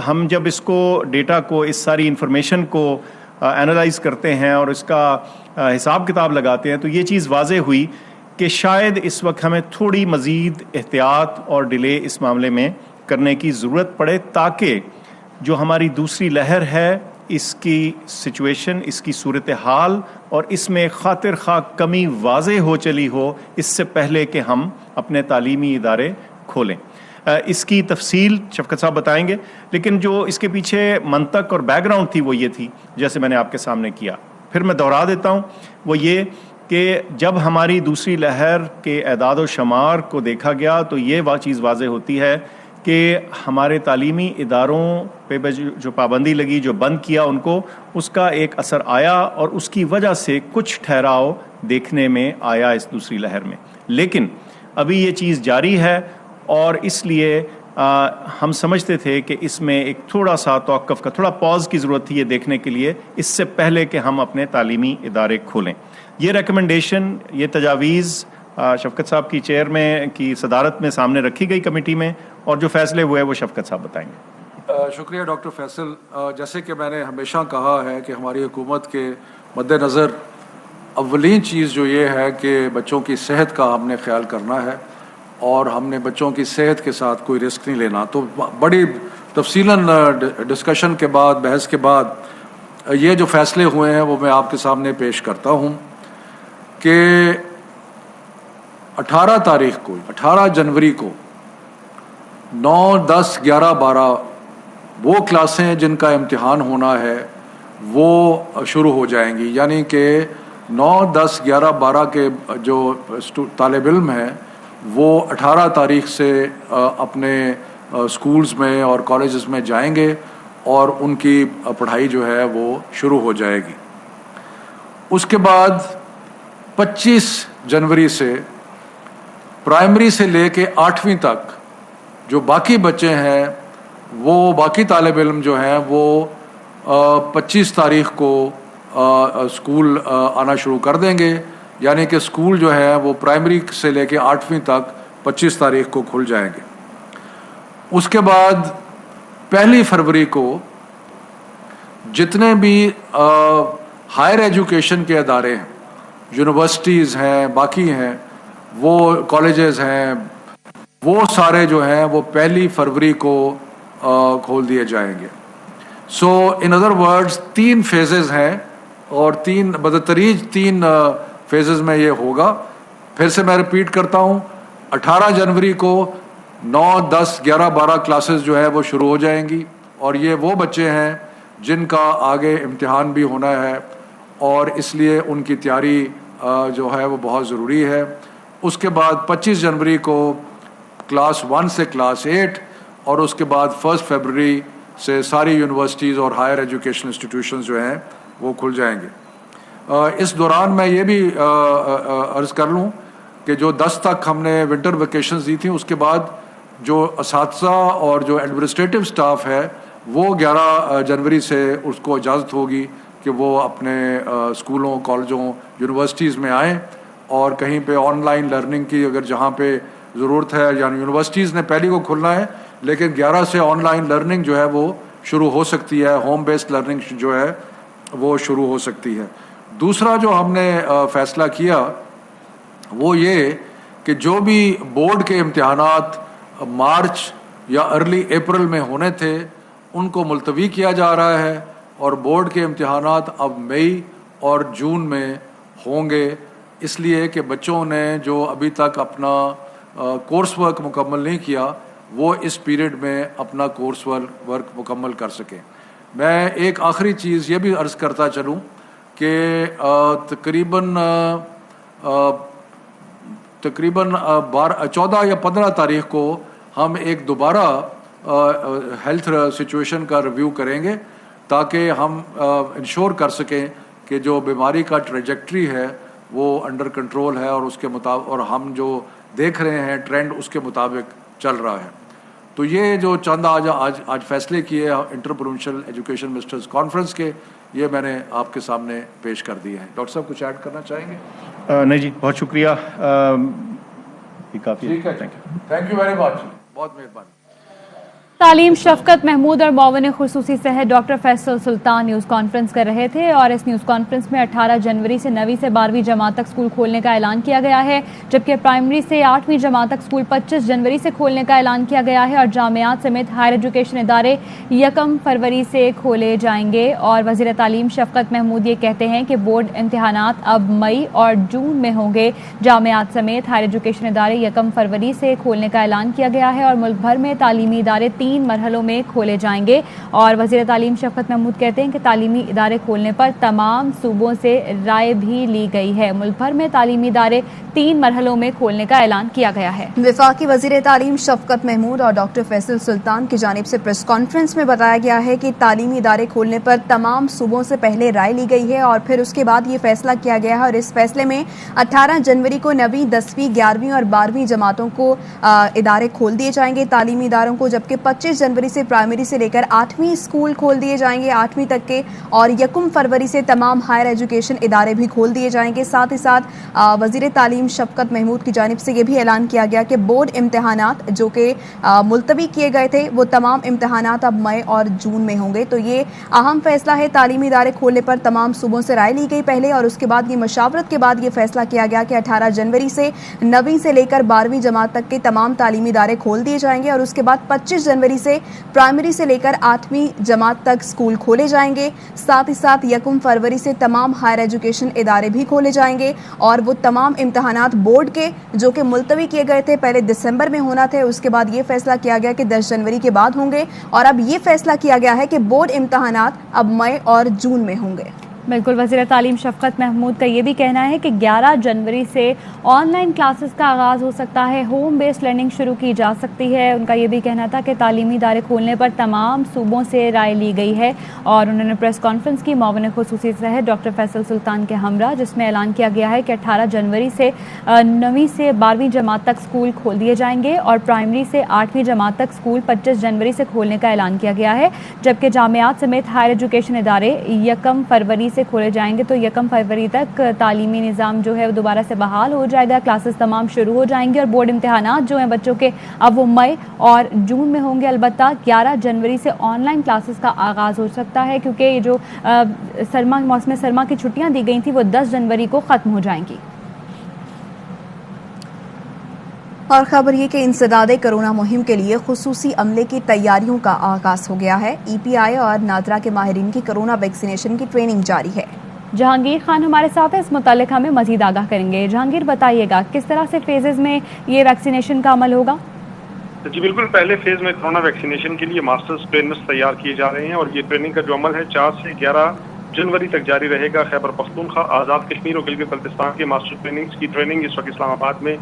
ہم جب اس کو ڈیٹا کو اس ساری انفارمیشن کو انالائز کرتے ہیں اور اس کا حساب کتاب لگاتے ہیں تو یہ چیز واضح ہوئی کہ شاید اس وقت ہمیں تھوڑی مزید احتیاط اور ڈیلے اس معاملے میں کرنے کی ضرورت پڑے تاکہ جو ہماری دوسری لہر ہے اس کی سچویشن، اس کی صورتحال اور اس میں خاطر خواہ کمی واضح ہو چلی ہو اس سے پہلے کہ ہم اپنے تعلیمی ادارے کھولیں۔ اس کی تفصیل شفقت صاحب بتائیں گے، لیکن جو اس کے پیچھے منطق اور بیک گراؤنڈ تھی وہ یہ تھی جیسے میں نے آپ کے سامنے کیا، پھر میں دوہرا دیتا ہوں، وہ یہ کہ جب ہماری دوسری لہر کے اعداد و شمار کو دیکھا گیا تو یہ چیز واضح ہوتی ہے کہ ہمارے تعلیمی اداروں پہ جو پابندی لگی، جو بند کیا ان کو، اس کا ایک اثر آیا اور اس کی وجہ سے کچھ ٹھہراؤ دیکھنے میں آیا اس دوسری لہر میں، لیکن ابھی یہ چیز جاری ہے اور اس لیے ہم سمجھتے تھے کہ اس میں ایک تھوڑا سا توقف کا، تھوڑا پاز کی ضرورت تھی یہ دیکھنے کے لیے اس سے پہلے کہ ہم اپنے تعلیمی ادارے کھولیں۔ یہ ریکمنڈیشن، یہ تجاویز شفقت صاحب کی چیئر میں کی صدارت میں سامنے رکھی گئی کمیٹی میں، اور جو فیصلے ہوئے وہ شفقت صاحب بتائیں گے۔ شکریہ ڈاکٹر فیصل۔ جیسے کہ میں نے ہمیشہ کہا ہے کہ ہماری حکومت کے مد نظر اولین چیز جو یہ ہے کہ بچوں کی صحت کا ہم نے خیال کرنا ہے، اور ہم نے بچوں کی صحت کے ساتھ کوئی رسک نہیں لینا۔ تو بڑی تفصیلاً ڈسکشن کے بعد، بحث کے بعد یہ جو فیصلے ہوئے ہیں وہ میں آپ کے سامنے پیش کرتا ہوں کہ 18 جنوری کو 9، 10، 11، 12 وہ کلاسیں جن کا امتحان ہونا ہے وہ شروع ہو جائیں گی، یعنی کہ 9، 10، 11، 12 کے جو طالب علم ہیں وہ 18 تاریخ سے اپنے سکولز میں اور کالجز میں جائیں گے اور ان کی پڑھائی جو ہے وہ شروع ہو جائے گی۔ اس کے بعد 25 جنوری سے پرائمری سے لے کے 8ویں تک جو باقی بچے ہیں، وہ باقی طالب علم جو ہیں وہ 25 تاریخ کو اسکول آنا شروع کر دیں گے، یعنی کہ اسکول جو ہے وہ پرائمری سے لے کے 8ویں تک 25 تاریخ کو کھل جائیں گے۔ اس کے بعد 1 فروری کو جتنے بھی ہائر ایجوکیشن کے ادارے ہیں، یونیورسٹیز ہیں، باقی ہیں، وہ کالجز ہیں، وہ سارے جو ہیں وہ 1 فروری کو کھول دیے جائیں گے۔ سو ان ادر ورڈز 3 فیزز ہیں، اور بدتریج 3 فیزز میں یہ ہوگا۔ پھر سے میں ریپیٹ کرتا ہوں، 18 جنوری کو 9، 10، 11، 12 کلاسز جو ہے وہ شروع ہو جائیں گی، اور یہ وہ بچے ہیں جن کا آگے امتحان بھی ہونا ہے، اور اس لیے ان کی تیاری جو ہے وہ بہت ضروری ہے۔ اس کے بعد 25 جنوری کو کلاس 1 سے کلاس 8، اور اس کے بعد 1 فروری سے ساری یونیورسٹیز اور ہائر ایجوکیشن انسٹیٹیوشنز جو ہیں وہ کھل جائیں گے۔ اس دوران میں یہ بھی عرض کر لوں کہ جو 10 تک ہم نے ونٹر ویکیشنز دی تھیں، اس کے بعد جو اساتذہ اور جو ایڈمنسٹریٹو سٹاف ہے وہ 11 جنوری سے اس کو اجازت ہوگی کہ وہ اپنے اسکولوں، کالجوں، یونیورسٹیز میں آئیں، اور کہیں پہ آن لائن لرننگ کی اگر جہاں پہ ضرورت ہے، یعنی یونیورسٹیز نے پہلی کو کھلنا ہے، لیکن 11 سے آن لائن لرننگ جو ہے وہ شروع ہو سکتی ہے، ہوم بیسڈ لرننگ جو ہے وہ شروع ہو سکتی ہے۔ دوسرا جو ہم نے فیصلہ کیا وہ یہ کہ جو بھی بورڈ کے امتحانات مارچ یا ارلی اپریل میں ہونے تھے ان کو ملتوی کیا جا رہا ہے، اور بورڈ کے امتحانات اب مئی اور جون میں ہوں گے، اس لیے کہ بچوں نے جو ابھی تک اپنا کورس ورک مکمل نہیں کیا وہ اس پیریڈ میں اپنا کورس ورک مکمل کر سکیں۔ میں ایک آخری چیز یہ بھی عرض کرتا چلوں کہ تقریباً 14 یا 15 تاریخ کو ہم ایک دوبارہ ہیلتھ سچویشن کا ریویو کریں گے، تاکہ ہم انشور کر سکیں کہ جو بیماری کا ٹریجیکٹری ہے وہ انڈر کنٹرول ہے، اور اس کے مطابق، اور ہم جو دیکھ رہے ہیں ٹرینڈ اس کے مطابق چل رہا ہے۔ تو یہ جو چند آج فیصلے کیے inter provincial education ministers conference کے، یہ میں نے آپ کے سامنے پیش کر دیے ہیں۔ ڈاکٹر صاحب کچھ ایڈ کرنا چاہیں گے؟ نہیں جی، بہت شکریہ، کافی ٹھیک ہے، تھینک یو ویری مچ، بہت مہربانی۔ تعلیم شفقت محمود اور معاون خصوصی صحت ڈاکٹر فیصل سلطان نیوز کانفرنس کر رہے تھے، اور اس نیوز کانفرنس میں 18 جنوری سے 9ویں سے 12ویں جماعت تک سکول کھولنے کا اعلان کیا گیا ہے، جبکہ پرائمری سے 8ویں جماعت تک سکول 25 جنوری سے کھولنے کا اعلان کیا گیا ہے، اور جامعات سمیت ہائر ایجوکیشن ادارے 1 فروری سے کھولے جائیں گے۔ اور وزیر تعلیم شفقت محمود یہ کہتے ہیں کہ بورڈ امتحانات اب مئی اور جون میں ہوں گے۔ جامعات سمیت ہائر ایجوکیشن ادارے 1 فروری سے کھولنے کا اعلان کیا گیا ہے، اور ملک بھر میں تعلیمی ادارے 3 مرحلوں میں کھولے جائیں گے۔ اور وزیر تعلیم شفقت محمود کہتے ہیں کہ تعلیمی ادارے کھولنے پر تمام صوبوں سے رائے بھی لی گئی ہے۔ ملک بھر میں تعلیمی ادارے 3 مرحلوں میں کھولنے کا اعلان کیا گیا ہے۔ وفاقی وزیر تعلیم شفقت محمود اور ڈاکٹر فیصل سلطان کی جانب سے پریس کانفرنس میں بتایا گیا ہے کہ تعلیمی ادارے کھولنے پر تمام صوبوں سے پہلے رائے لی گئی ہے، اور پھر اس کے بعد یہ فیصلہ کیا گیا ہے، اور اس فیصلے میں 18 جنوری کو 9ویں 10ویں 11ویں اور 12ویں جماعتوں کو ادارے کھول دیے جائیں گے تعلیمی اداروں کو، جبکہ 25 جنوری سے پرائمری سے لے کر 8ویں اسکول کھول دیے جائیں گے 8ویں تک کے، اور 1 فروری سے تمام ہائر ایجوکیشن ادارے بھی کھول دیے جائیں گے۔ ساتھ ہی ساتھ وزیر تعلیم شفقت محمود کی جانب سے یہ بھی اعلان کیا گیا کہ بورڈ امتحانات جو کہ ملتوی کیے گئے تھے وہ تمام امتحانات اب مئی اور جون میں ہوں گے۔ تو یہ اہم فیصلہ ہے، تعلیمی ادارے کھولنے پر تمام صوبوں سے رائے لی گئی پہلے، اور اس کے بعد یہ مشاورت کے بعد یہ فیصلہ کیا گیا کہ 18 جنوری سے 9ویں سے لے کر 12ویں جماعت تک کے تمام تعلیمی ادارے کھول دیے جائیں گے، اور اس کے بعد 25 جنوری سے پرائمری سے لے کر 8ویں جماعت تک سکول کھولے جائیں گے۔ ساتھ ہی ساتھ 1 فروری سے تمام ہائر ایجوکیشن ادارے بھی کھولے جائیں گے، اور وہ تمام امتحانات بورڈ کے جو کہ ملتوی کیے گئے تھے پہلے دسمبر میں ہونا تھے، اس کے بعد یہ فیصلہ کیا گیا کہ 10 جنوری کے بعد ہوں گے، اور اب یہ فیصلہ کیا گیا ہے کہ بورڈ امتحانات اب مئی اور جون میں ہوں گے۔ بالکل، وزیر تعلیم شفقت محمود کا یہ بھی کہنا ہے کہ 11 جنوری سے آن لائن کلاسز کا آغاز ہو سکتا ہے، ہوم بیسڈ لرننگ شروع کی جا سکتی ہے۔ ان کا یہ بھی کہنا تھا کہ تعلیمی ادارے کھولنے پر تمام صوبوں سے رائے لی گئی ہے، اور انہوں نے پریس کانفرنس کی معاون خصوصی صحت ڈاکٹر فیصل سلطان کے ہمراہ، جس میں اعلان کیا گیا ہے کہ 18 جنوری سے 9ویں سے 12ویں جماعت تک سکول کھول دیے جائیں گے، اور پرائمری سے 8ویں جماعت تک سکول 25 جنوری سے کھولنے کا اعلان کیا گیا ہے، جبکہ جامعات سمیت ہائر ایجوکیشن ادارے 1 فروری سے کھولے جائیں گے۔ تو 1 فروری تک تعلیمی نظام جو ہے وہ دوبارہ سے بحال ہو جائے گا، کلاسز تمام شروع ہو جائیں گے، اور بورڈ امتحانات جو ہیں بچوں کے اب وہ مئی اور جون میں ہوں گے۔ البتہ 11 جنوری سے آن لائن کلاسز کا آغاز ہو سکتا ہے، کیونکہ یہ جو موسم سرما کی چھٹیاں دی گئی تھیں وہ 10 جنوری کو ختم ہو جائیں گی۔ اور خبر یہ کہ انسداد کرونا مہم کے لیے خصوصی عملے کی تیاریوں کا آغاز ہو گیا ہے۔ ای پی آئی اور نادرا کے ماہرین کی کرونا ویکسینیشن کی ٹریننگ جاری ہے۔ جہانگیر خان ہمارے ساتھ ہے، اس متعلق ہمیں مزید آگاہ کریں گے۔ جہانگیر، بتائیے گا کس طرح سے فیزز میں یہ ویکسینیشن کا عمل ہوگا؟ جی بالکل، پہلے فیز میں کرونا ویکسینیشن کے لیے ماسٹرز پلانز تیار کیے جا رہے ہیں، اور یہ ٹریننگ کا جو عمل ہے 4 سے 11 جنوری تک جاری رہے گا۔ خیبر پختونخوا، آزاد کشمیر اور گلگت بلتستان کے ماسٹر پلاننگز کی ٹریننگ اس وقت اسلام آباد میں